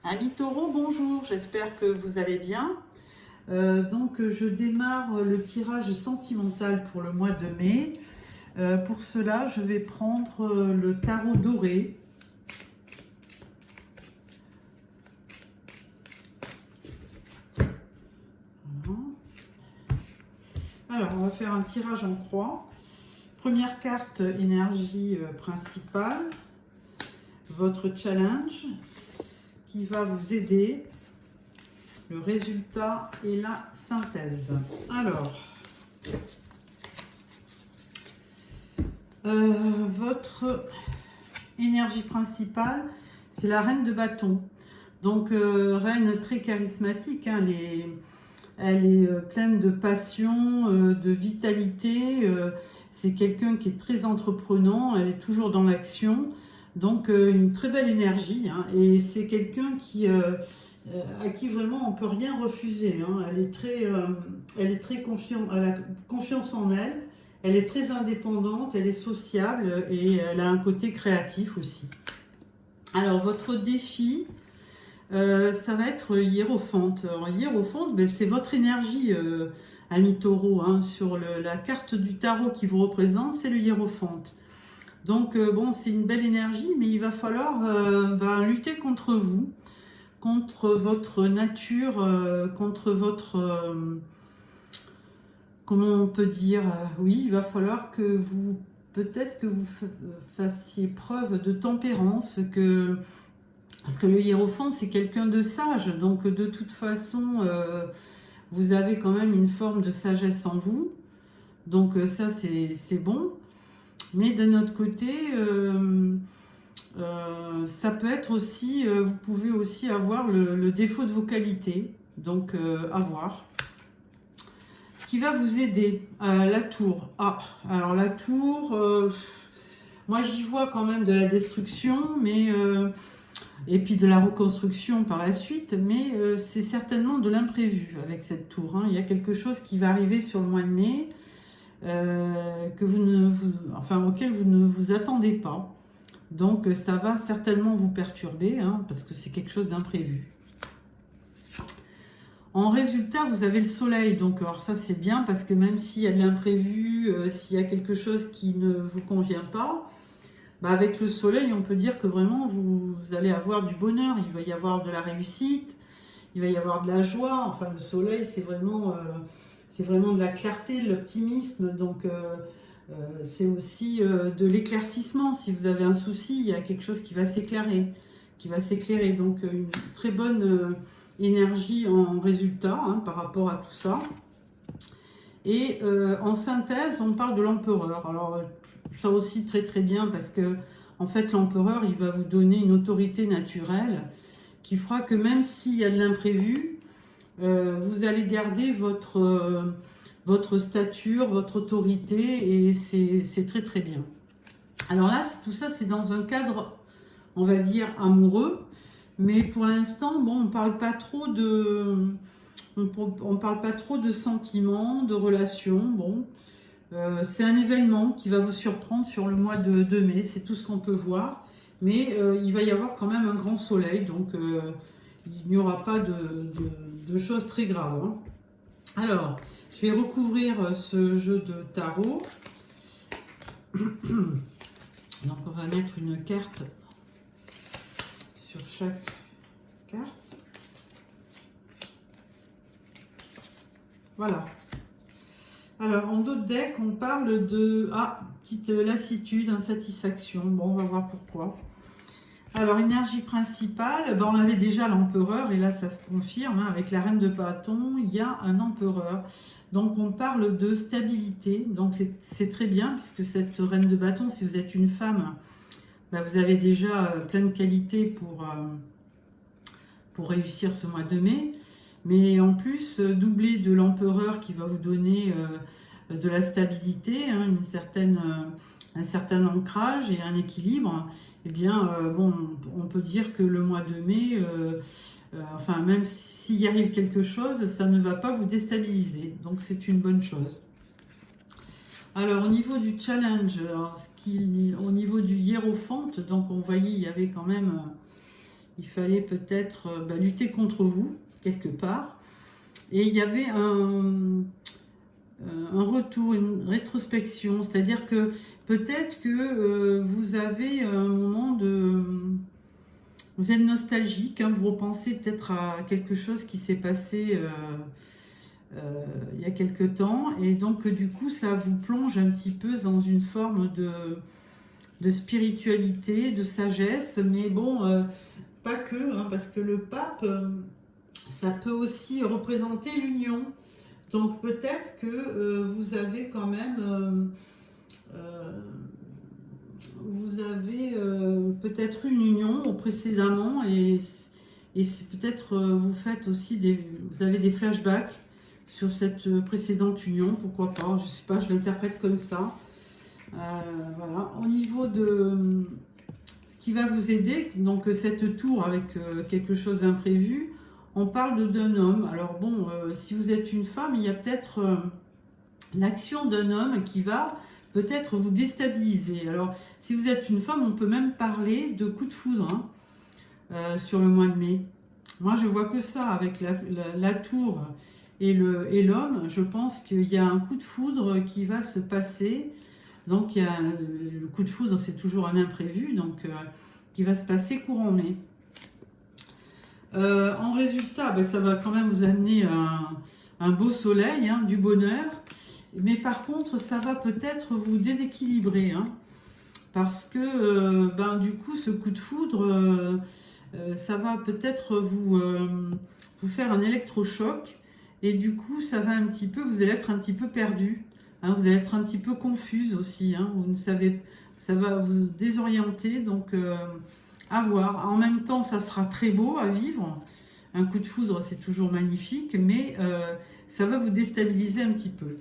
Amis taureaux, bonjour, j'espère que vous allez bien. Donc je démarre le tirage sentimental pour le mois de mai. Pour cela, je vais prendre le tarot doré. Voilà. Alors, on va faire un tirage en croix. Première carte, énergie principale. Votre challenge qui va vous aider. Le résultat et la synthèse. Alors, votre énergie principale, c'est la reine de bâton. Donc, reine très charismatique, hein, elle est pleine de passion, de vitalité. C'est quelqu'un qui est très entreprenant, elle est toujours dans l'action. Donc, une très belle énergie. Hein, et c'est quelqu'un à qui vraiment on ne peut rien refuser. Hein. Elle est très confiante, elle a confiance en elle. Elle est très indépendante, elle est sociable et elle a un côté créatif aussi. Alors, votre défi, ça va être hiérophante. Alors, hiérophante, ben, c'est votre énergie, ami taureau. Hein, sur la carte du tarot qui vous représente, c'est le hiérophante. Donc, bon, c'est une belle énergie, mais il va falloir lutter contre vous, contre votre nature, contre votre... comment on peut dire, oui, il va falloir que vous, peut-être que vous fassiez preuve de tempérance, parce que le hiérophante, c'est quelqu'un de sage, donc de toute façon, vous avez quand même une forme de sagesse en vous, donc ça, c'est bon. Mais de notre côté, ça peut être aussi, vous pouvez aussi avoir le défaut de vos qualités, donc à voir. Ce qui va vous aider, la tour. Ah, alors la tour, moi j'y vois quand même de la destruction, mais et puis de la reconstruction par la suite, mais c'est certainement de l'imprévu avec cette tour. Hein. Il y a quelque chose qui va arriver sur le mois de mai auquel vous ne vous attendez pas. Donc ça va certainement vous perturber, hein, parce que c'est quelque chose d'imprévu. En résultat, vous avez le soleil, donc alors ça c'est bien parce que même s'il y a de l'imprévu, s'il y a quelque chose qui ne vous convient pas, avec le soleil, on peut dire que vraiment vous allez avoir du bonheur, il va y avoir de la réussite, il va y avoir de la joie. Enfin, le soleil, c'est vraiment de la clarté, de l'optimisme, donc c'est aussi de l'éclaircissement. Si vous avez un souci, il y a quelque chose qui va s'éclairer, donc une très bonne énergie en résultat, hein, par rapport à tout ça. Et en synthèse, on parle de l'empereur. Alors ça aussi très très bien parce que en fait l'empereur, il va vous donner une autorité naturelle qui fera que même s'il y a de l'imprévu, vous allez garder votre stature, votre autorité, et c'est très très bien. Alors là, tout ça c'est dans un cadre, on va dire, amoureux, mais pour l'instant, bon, on parle pas trop de sentiments, de relations. Bon, c'est un événement qui va vous surprendre sur le mois de mai, c'est tout ce qu'on peut voir. Mais il va y avoir quand même un grand soleil, donc il n'y aura pas de choses très graves. Hein. Alors, je vais recouvrir ce jeu de tarot. Donc on va mettre une carte sur chaque carte. Voilà. Alors, en d'autres decks, on parle de petite lassitude, insatisfaction. Bon, on va voir pourquoi. Alors, énergie principale, on avait déjà l'empereur, et là, ça se confirme. Hein, avec la reine de bâton, il y a un empereur. Donc, on parle de stabilité. Donc, c'est très bien, puisque cette reine de bâton, si vous êtes une femme, vous avez déjà plein de qualités pour réussir ce mois de mai. Mais en plus, doublé de l'empereur qui va vous donner de la stabilité, hein, un certain ancrage et un équilibre, eh bien, on peut dire que le mois de mai, même s'il y arrive quelque chose, ça ne va pas vous déstabiliser. Donc, c'est une bonne chose. Alors, au niveau du challenge, au niveau du hiérophante, donc on voyait, il y avait quand même il fallait peut-être lutter contre vous, quelque part. Et il y avait un retour, une rétrospection, c'est-à-dire que peut-être que vous avez un moment de... Vous êtes nostalgique, hein, vous repensez peut-être à quelque chose qui s'est passé il y a quelque temps, et donc du coup ça vous plonge un petit peu dans une forme de spiritualité, de sagesse, mais bon, pas que, hein, parce que le pape, ça peut aussi représenter l'union. Donc peut-être que vous avez quand même, vous avez peut-être une union précédemment et c'est peut-être vous faites aussi vous avez des flashbacks sur cette précédente union, pourquoi pas, je sais pas, je l'interprète comme ça. Voilà, au niveau de ce qui va vous aider, donc cette tour avec quelque chose d'imprévu, on parle d'un homme. Alors bon, si vous êtes une femme, il y a peut-être l'action d'un homme qui va peut-être vous déstabiliser. Alors si vous êtes une femme, on peut même parler de coup de foudre sur le mois de mai. Moi je vois que ça avec la tour et l'homme. Je pense qu'il y a un coup de foudre qui va se passer. Donc il y a, le coup de foudre, c'est toujours un imprévu, donc qui va se passer courant mai. En résultat, ça va quand même vous amener un beau soleil, hein, du bonheur. Mais par contre, ça va peut-être vous déséquilibrer, hein, parce que du coup, ce coup de foudre, ça va peut-être vous faire un électrochoc. Et du coup, ça va un petit peu, vous allez être un petit peu perdu. Hein, vous allez être un petit peu confuse aussi. Hein, vous ne savez, ça va vous désorienter. Donc, à voir. En même temps, ça sera très beau à vivre. Un coup de foudre, c'est toujours magnifique, mais ça va vous déstabiliser un petit peu.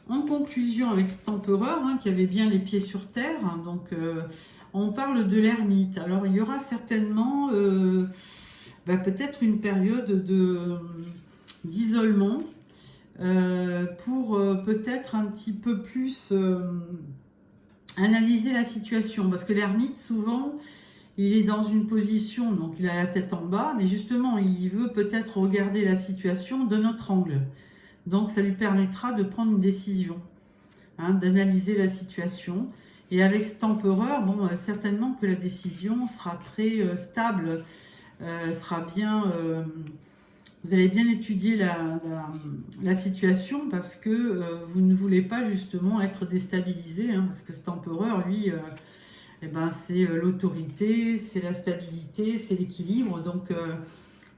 En conclusion, avec cet empereur qui avait bien les pieds sur terre, hein, donc on parle de l'ermite. Alors, il y aura certainement peut-être une période d'isolement pour peut-être un petit peu plus analyser la situation. Parce que l'ermite, souvent, il est dans une position, donc il a la tête en bas, mais justement, il veut peut-être regarder la situation d'un autre angle. Donc, ça lui permettra de prendre une décision, hein, d'analyser la situation. Et avec cet empereur, bon, certainement que la décision sera très stable, sera bien... vous allez bien étudier la situation parce que vous ne voulez pas justement être déstabilisé, hein, parce que cet empereur, lui, c'est l'autorité, c'est la stabilité, c'est l'équilibre. Donc,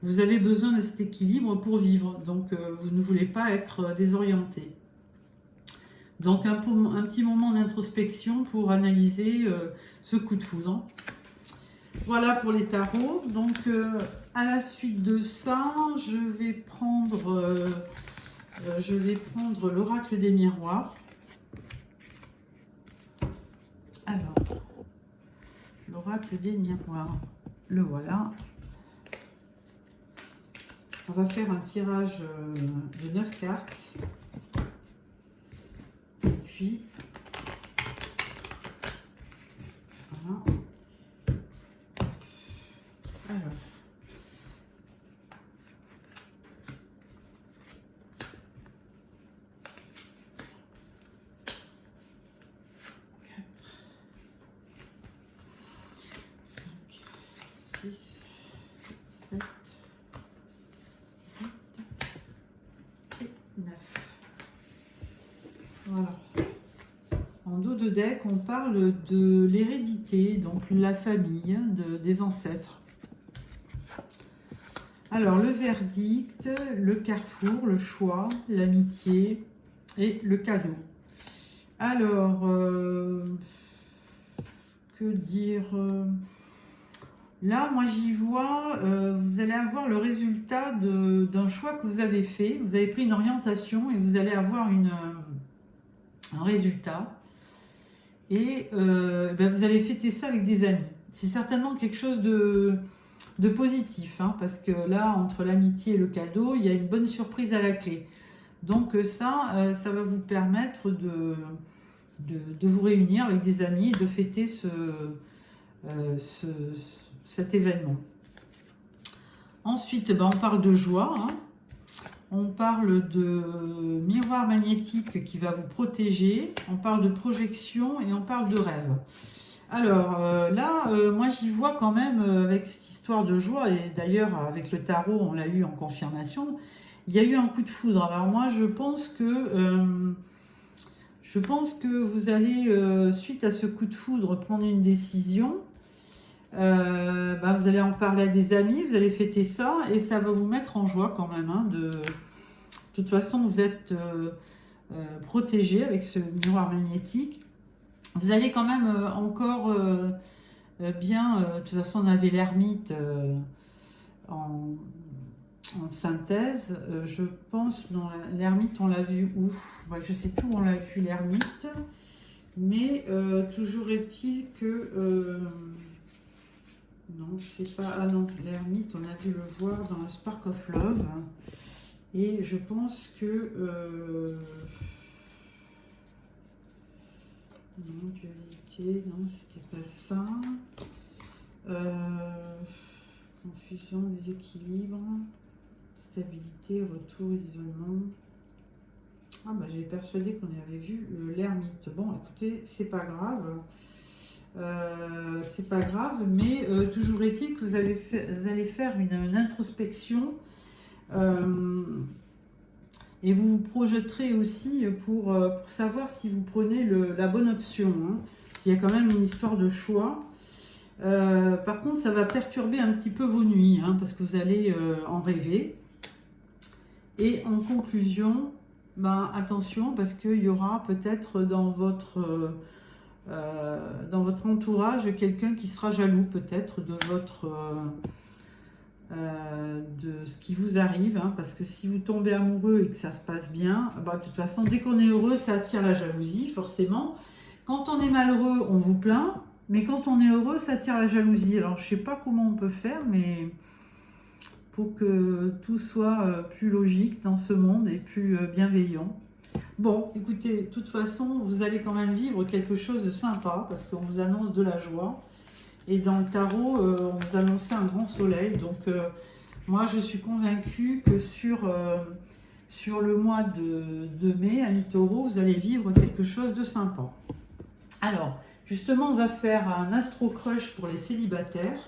vous avez besoin de cet équilibre pour vivre. Donc, vous ne voulez pas être désorienté. Donc, un petit moment d'introspection pour analyser ce coup de foudre. Voilà pour les tarots. Donc, à la suite de ça, je vais prendre l'oracle des miroirs. Alors, l'oracle des miroirs, le voilà. On va faire un tirage de 9 cartes. Et puis, voilà. Alors, voilà. En dos de deck, on parle de l'hérédité, donc la famille, des ancêtres. Alors, le verdict, le carrefour, le choix, l'amitié et le cadeau. Alors, que dire là, moi, j'y vois, vous allez avoir le résultat d'un choix que vous avez fait. Vous avez pris une orientation et vous allez avoir un résultat. Et vous allez fêter ça avec des amis. C'est certainement quelque chose de positif, hein, parce que là, entre l'amitié et le cadeau, il y a une bonne surprise à la clé. Donc ça va vous permettre de vous réunir avec des amis et de fêter cet événement. Ensuite, ben, on parle de joie, hein. On parle de miroir magnétique qui va vous protéger, on parle de projection et on parle de rêve. Alors là, moi j'y vois quand même avec cette histoire de joie, et d'ailleurs avec le tarot on l'a eu en confirmation, il y a eu un coup de foudre. Alors moi je pense que vous allez, suite à ce coup de foudre, prendre une décision. Bah, vous allez en parler à des amis, vous allez fêter ça, et ça va vous mettre en joie quand même, hein, de toute façon, vous êtes protégé avec ce miroir magnétique. Vous allez quand même encore bien... de toute façon, on avait l'ermite en synthèse. Je pense, non, l'ermite, on l'a vu où? Ouais, je ne sais plus où on l'a vu, l'ermite. Mais toujours est-il que... non, c'est pas... Ah non, l'ermite, on a dû le voir dans le Spark of Love. Et je pense que... non, dualité, non, c'était pas ça. Confusion, déséquilibre, stabilité, retour, isolement. Ah bah j'ai persuadé qu'on avait vu l'ermite. Bon, écoutez, c'est pas grave. C'est pas grave, mais toujours est-il que vous allez faire une introspection. Et vous vous projetterez aussi pour savoir si vous prenez la bonne option, hein. Il y a quand même une histoire de choix. Par contre, ça va perturber un petit peu vos nuits, hein, parce que vous allez en rêver. Et en conclusion, ben, attention, parce qu'il y aura peut-être dans votre entourage quelqu'un qui sera jaloux peut-être de votre... de ce qui vous arrive, hein, parce que si vous tombez amoureux et que ça se passe bien, bah, de toute façon, dès qu'on est heureux, ça attire la jalousie, forcément. Quand on est malheureux, on vous plaint, mais quand on est heureux, ça attire la jalousie. Alors, je ne sais pas comment on peut faire, mais pour que tout soit plus logique dans ce monde et plus bienveillant. Bon, écoutez, de toute façon, vous allez quand même vivre quelque chose de sympa, parce qu'on vous annonce de la joie. Et dans le tarot, on vous annonçait un grand soleil. Donc, moi, je suis convaincue que sur le mois de mai, à mi-taureau, vous allez vivre quelque chose de sympa. Alors, justement, on va faire un astro-crush pour les célibataires,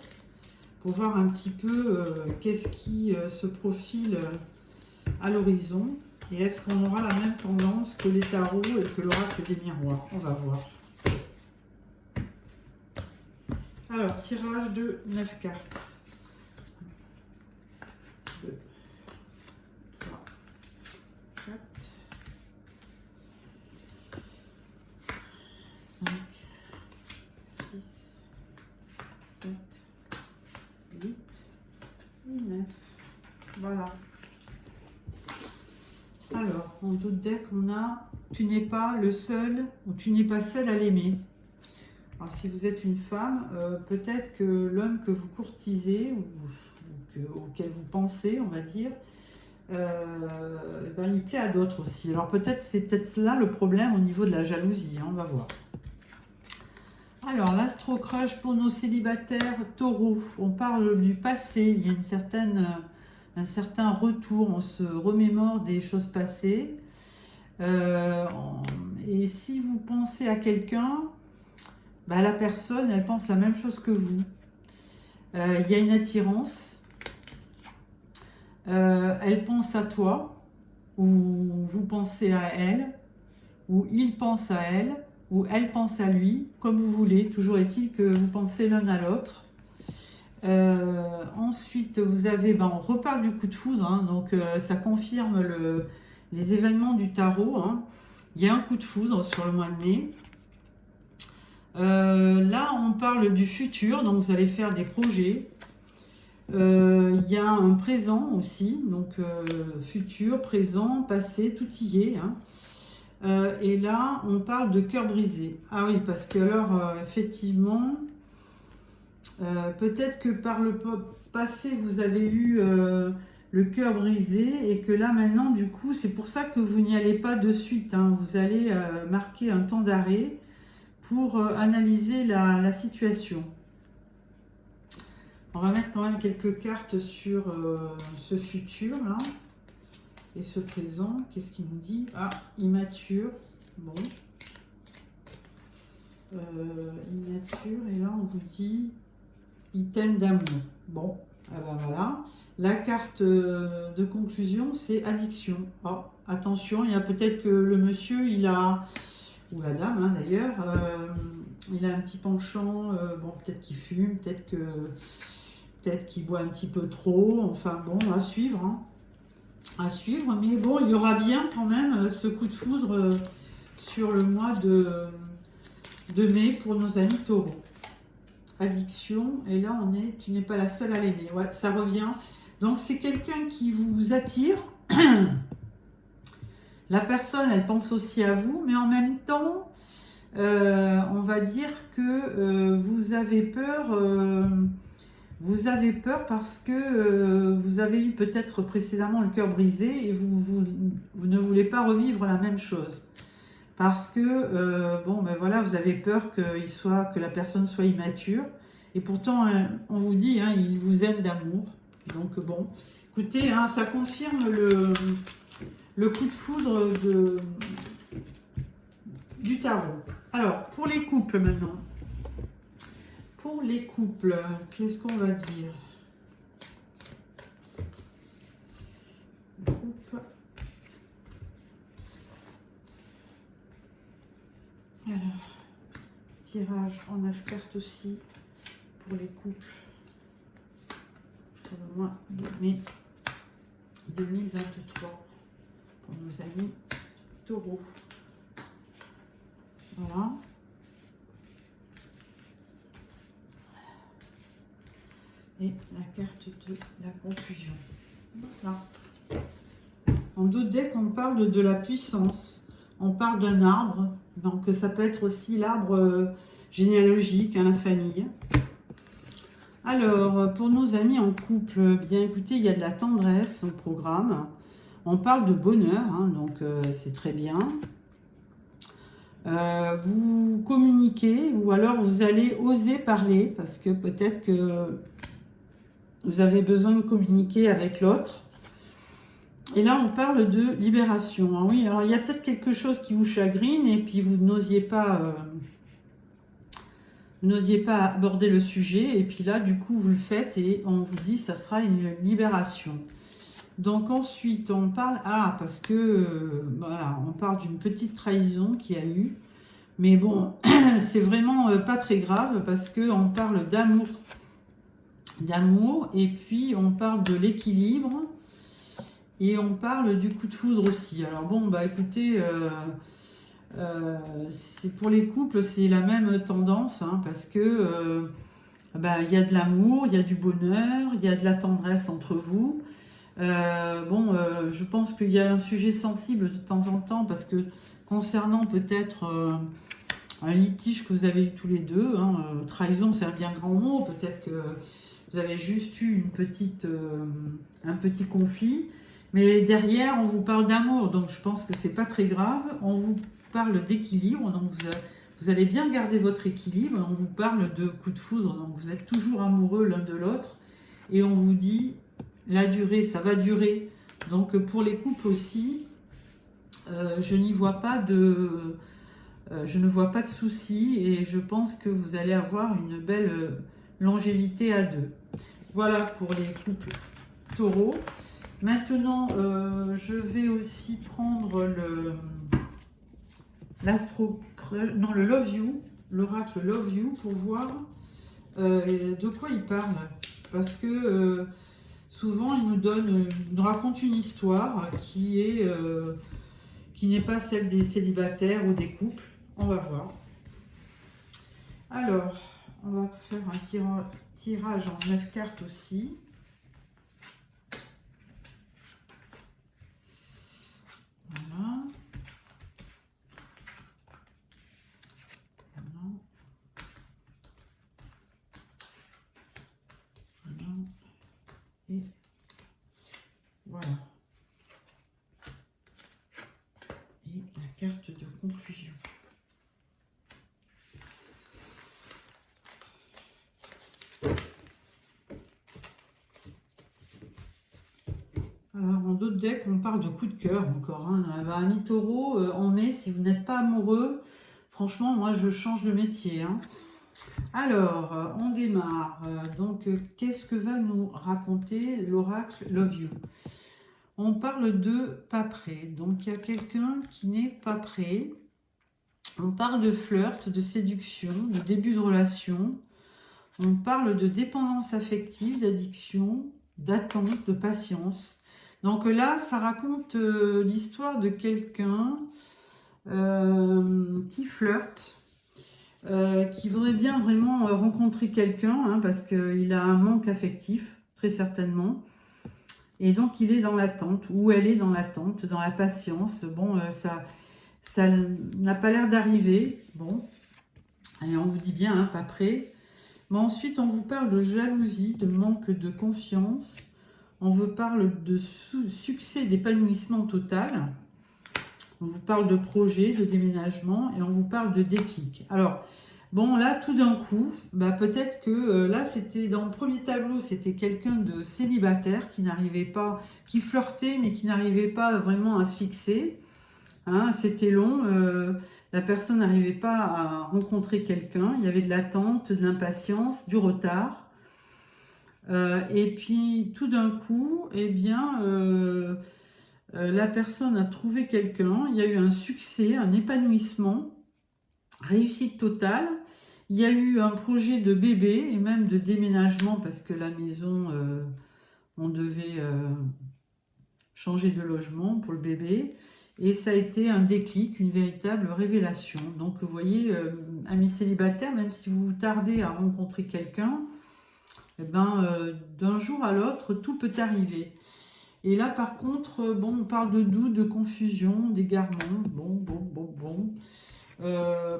pour voir un petit peu qu'est-ce qui se profile à l'horizon. Et est-ce qu'on aura la même tendance que les tarots et que l'oracle des miroirs? On va voir. Alors, tirage de 9 cartes. 2, 3, 4, 5, 6, 7, 8 et 9. Voilà. Alors, en d'autres decks, on a « Tu n'es pas le seul » ou « Tu n'es pas seul à l'aimer ». Alors, si vous êtes une femme, peut-être que l'homme que vous courtisez ou auquel vous pensez, on va dire, ben, il plaît à d'autres aussi. Alors c'est peut-être là le problème au niveau de la jalousie, hein, on va voir. Alors, l'astro-crush pour nos célibataires taureaux. On parle du passé, il y a un certain retour, on se remémore des choses passées. Et si vous pensez à quelqu'un, bah, la personne, elle pense la même chose que vous. Il y a une attirance. Elle pense à toi, ou vous pensez à elle, ou il pense à elle, ou elle pense à lui, comme vous voulez. Toujours est-il que vous pensez l'un à l'autre. Ensuite, vous avez, ben, on reparle du coup de foudre, hein, donc ça confirme les événements du tarot, hein. Il y a un coup de foudre sur le mois de mai. Là, on parle du futur, donc vous allez faire des projets. Il y a un présent aussi, donc futur, présent, passé, tout y est, hein. Et là, on parle de cœur brisé. Ah oui, parce que alors, effectivement, peut-être que par le passé, vous avez eu le cœur brisé et que là, maintenant, du coup, c'est pour ça que vous n'y allez pas de suite, hein. Vous allez marquer un temps d'arrêt pour analyser la situation. On va mettre quand même quelques cartes sur ce futur là et ce présent. Qu'est-ce qu'il nous dit? Ah, immature. Bon. Immature. Et là, on vous dit item d'amour. Bon, ah ben voilà. La carte de conclusion, c'est addiction. Oh, attention, il y a peut-être que le monsieur, il a, ou la dame hein, d'ailleurs, il a un petit penchant. Bon, peut-être qu'il fume, peut-être qu'il boit un petit peu trop. Enfin bon, à suivre. Hein. À suivre. Mais bon, il y aura bien quand même ce coup de foudre sur le mois de mai pour nos amis taureaux. Addiction, et là on est, tu n'es pas la seule à l'aimer. Ouais, ça revient. Donc c'est quelqu'un qui vous attire. La personne, elle pense aussi à vous, mais en même temps, on va dire que vous avez peur. Vous avez peur parce que vous avez eu peut-être précédemment le cœur brisé et vous ne voulez pas revivre la même chose. Parce que, bon, ben voilà, vous avez peur que la personne soit immature. Et pourtant, on vous dit, hein, il vous aime d'amour. Donc, bon, écoutez, hein, ça confirme le coup de foudre du tarot. Alors, pour les couples maintenant. Pour les couples, qu'est-ce qu'on va dire? Couple. Alors, tirage en 9 cartes aussi pour les couples pour le mois de mai 2023 pour nos amis taureaux. Voilà. Et la carte de la confusion. Voilà. En deux decks, on parle de la puissance. On parle d'un arbre. Donc ça peut être aussi l'arbre généalogique, hein, la famille. Alors, pour nos amis en couple, bien écoutez, il y a de la tendresse au programme. On parle de bonheur, hein, donc c'est très bien. Vous communiquez ou alors vous allez oser parler parce que peut-être que vous avez besoin de communiquer avec l'autre. Et là, on parle de libération. Ah oui, alors il y a peut-être quelque chose qui vous chagrine et puis vous n'osiez pas aborder le sujet. Et puis là, du coup, vous le faites et on vous dit ça sera une libération. Donc ensuite, on parle... Ah, parce que, voilà, on parle d'une petite trahison qu'il y a eu. Mais bon, c'est vraiment pas très grave parce qu'on parle d'amour. Et puis on parle de l'équilibre. Et on parle du coup de foudre aussi. Alors bon, bah écoutez, c'est pour les couples, c'est la même tendance, hein, parce que bah, y a de l'amour, il y a du bonheur, il y a de la tendresse entre vous. Je pense qu'il y a un sujet sensible de temps en temps, parce que concernant peut-être un litige que vous avez eu tous les deux, hein, trahison c'est un bien grand mot, peut-être que vous avez juste eu un petit conflit. Mais derrière, on vous parle d'amour, donc je pense que c'est pas très grave. On vous parle d'équilibre, donc vous allez bien garder votre équilibre. On vous parle de coup de foudre, donc vous êtes toujours amoureux l'un de l'autre. Et on vous dit, la durée, ça va durer. Donc pour les couples aussi, je ne vois pas de soucis et je pense que vous allez avoir une belle longévité à deux. Voilà pour les couples taureaux. Maintenant, je vais aussi prendre le Love You, l'oracle Love You, pour voir de quoi il parle. Parce que souvent, il nous raconte une histoire qui n'est pas celle des célibataires ou des couples. On va voir. Alors, on va faire un tirage en 9 cartes aussi. Voilà. Et voilà. Et la carte de conclusion. Alors, en d'autres decks, on parle de coup de cœur encore. Hein. Ami Taureau, en mai, si vous n'êtes pas amoureux, franchement, moi, je change de métier. Hein. Alors, on démarre. Donc, qu'est-ce que va nous raconter l'oracle Love You? On parle de pas prêt. Donc, il y a quelqu'un qui n'est pas prêt. On parle de flirt, de séduction, de début de relation. On parle de dépendance affective, d'addiction, d'attente, de patience. Donc là, ça raconte l'histoire de quelqu'un qui flirte, qui voudrait bien vraiment rencontrer quelqu'un, hein, parce qu'il a un manque affectif, très certainement. Et donc, il est dans l'attente, ou elle est dans l'attente, dans la patience. Bon, ça n'a pas l'air d'arriver. Bon, allez, on vous dit bien, hein, pas prêt. Mais ensuite, on vous parle de jalousie, de manque de confiance. On vous parle de succès, d'épanouissement total. On vous parle de projet, de déménagement et on vous parle de déclic. Alors, bon, là, tout d'un coup, bah, peut-être que là, c'était dans le premier tableau, c'était quelqu'un de célibataire qui n'arrivait pas, qui flirtait, mais qui n'arrivait pas vraiment à se fixer. Hein, c'était long, la personne n'arrivait pas à rencontrer quelqu'un. Il y avait de l'attente, de l'impatience, du retard. Et puis, tout d'un coup, eh bien, la personne a trouvé quelqu'un, il y a eu un succès, un épanouissement, réussite totale. Il y a eu un projet de bébé et même de déménagement parce que la maison, on devait changer de logement pour le bébé. Et ça a été un déclic, une véritable révélation. Donc, vous voyez, amis célibataires, même si vous tardez à rencontrer quelqu'un, eh ben, d'un jour à l'autre, tout peut arriver. Et là, par contre, bon, on parle de doute, de confusion, d'égarement. Bon.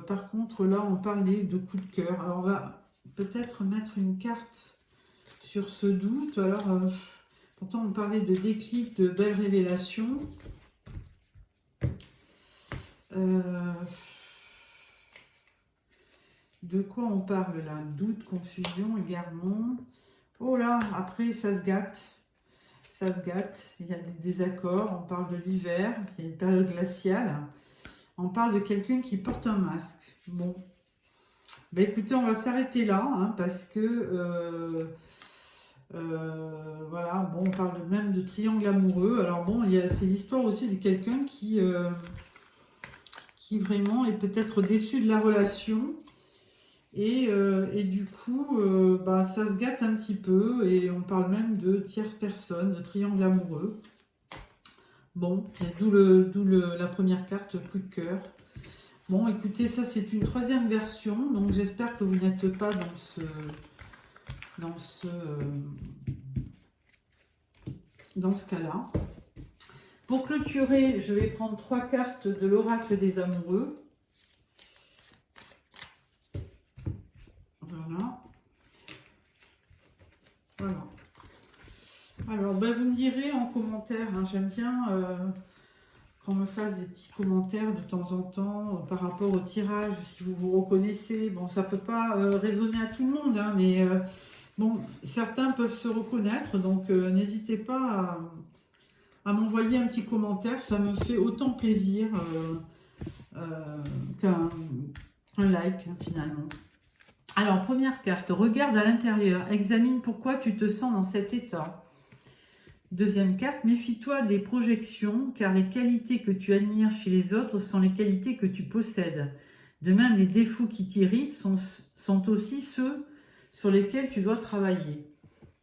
Par contre, là, on parlait de coup de cœur. Alors, on va peut-être mettre une carte sur ce doute. Alors, pourtant, on parlait de déclic, de belles révélations. De quoi on parle là? Doute, confusion, égarement. Oh là, après, ça se gâte. Ça se gâte, il y a des désaccords, on parle de l'hiver, il y a une période glaciale, on parle de quelqu'un qui porte un masque. Bon, ben écoutez, on va s'arrêter là, hein, parce que, voilà, bon, on parle même de triangle amoureux. Alors bon, c'est l'histoire aussi de quelqu'un qui vraiment est peut-être déçu de la relation, et du coup, bah, ça se gâte un petit peu et on parle même de tierce personne, de triangle amoureux. Bon, d'où la première carte, coup de cœur. Bon, écoutez, ça c'est une troisième version, donc j'espère que vous n'êtes pas dans ce cas-là. Pour clôturer, je vais prendre 3 cartes de l'oracle des amoureux. Voilà. Alors, ben, vous me direz en commentaire, hein, j'aime bien qu'on me fasse des petits commentaires de temps en temps par rapport au tirage, si vous vous reconnaissez. Bon, ça ne peut pas résonner à tout le monde, hein, mais bon, certains peuvent se reconnaître, donc n'hésitez pas à m'envoyer un petit commentaire, ça me fait autant plaisir qu'un like, hein, finalement. Alors, première carte, regarde à l'intérieur, examine pourquoi tu te sens dans cet état. Deuxième carte, méfie-toi des projections, car les qualités que tu admires chez les autres sont les qualités que tu possèdes. De même, les défauts qui t'irritent sont aussi ceux sur lesquels tu dois travailler.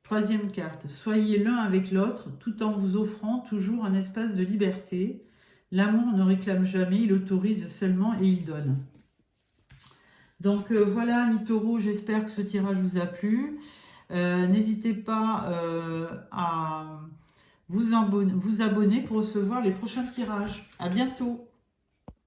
Troisième carte, soyez l'un avec l'autre, tout en vous offrant toujours un espace de liberté. L'amour ne réclame jamais, il autorise seulement et il donne. Donc voilà, amis taureaux, j'espère que ce tirage vous a plu. N'hésitez pas à vous abonner pour recevoir les prochains tirages. À bientôt.